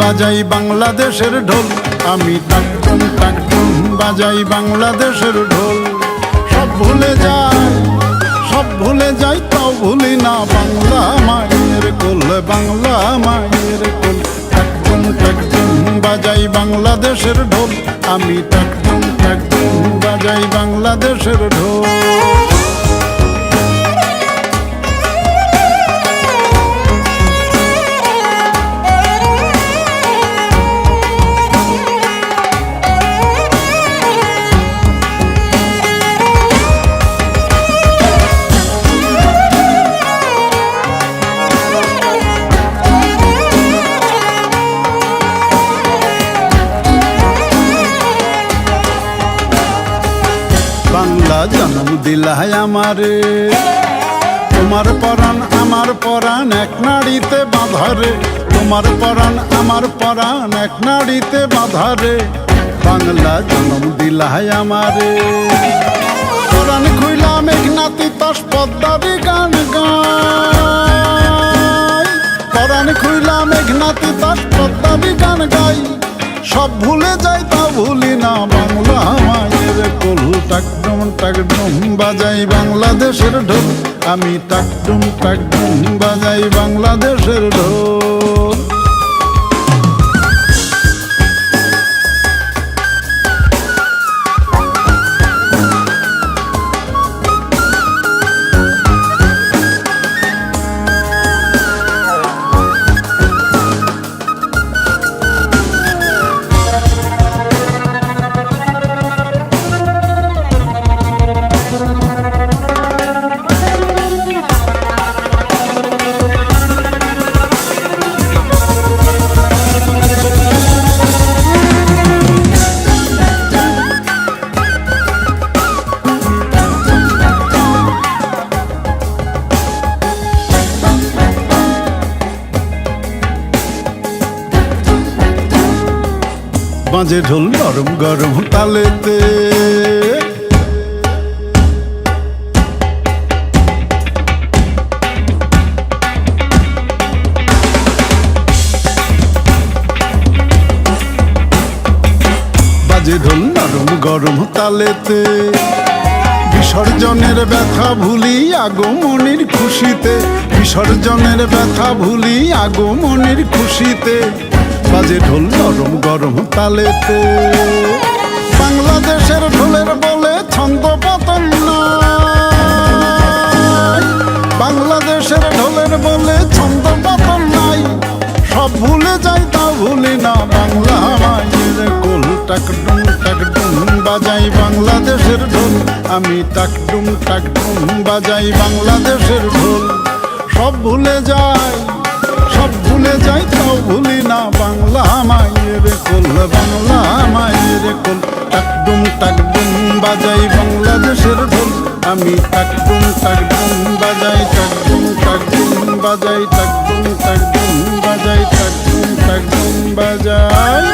বাজাই বাংলাদেশের ঢোল, আমি টাকটুম টাকটুম বাজাই বাংলাদেশের ঢোল। সব ভুলে যাই তাও ভুলি না বাংলা মায়ের কোল, বাংলা মায়ের কোল। টাকটুম টাকটুম বাজাই বাংলাদেশের ঢোল, আমি টাকটুম টাকটুম বাজাই বাংলাদেশের ঢোল। বাংলা জন্ম দিলায় আমারে, তোমার পরাণ আমার পরাণ এক নাড়িতে বাঁধারে, তোমার পরাণ আমার পরাণ এক নাড়িতে বাঁধারে। বাংলা জন্ম দিলায় আমারে, পরাণ খুইলা মেঘনাতি তাস পদ্মারি গান গাই, পরাণ খুইলা মেঘনাতি তাস পদ্মারি গান গাই। সব ভুলে যাই তা ভুলি না বাংলা মায়ের কোল। টাকটুম টাকটুম বাজাই বাংলাদেশের ঢোল, আমি টাকটুম টাকটুম বাজাই বাংলাদেশের ঢোল। বাজে ঢোল গরম গরম তালেতে, বাজে ঢোল নরম গরম তালেতে। বিসর্জনের ব্যথা ভুলি আগমনির খুশিতে, বিসর্জনের ব্যথা ভুলি আগমনির খুশিতে। বাজে ঢোল নরম গরম তালেতে। বাংলাদেশের ঢোলের বলে ছন্দ পতন নাই, বাংলাদেশের ঢোলের বলে ছন্দ পতন নাই। সব ভুলে যাই তা ভুলি না বাংলা মায়ের কোল। টাকটুম টাকটুম বাজাই বাংলাদেশের ঢোল, আমি টাকটুম টাকটুম বাজাই বাংলাদেশের ঢোল। সব ভুলে যাই তাও ভুলি না বাংলা মায়ের কোল, বাংলা মায়ের কোল। টাকটুম টাকটুম বাজাই বাংলাদেশের ঢোল, আমি টাকটুম টাকটুম বাজাই টাকটুম টাকটুম বাজাই টাকটুম টাকটুম বাজাই টাকটুম টাকটুম বাজাই।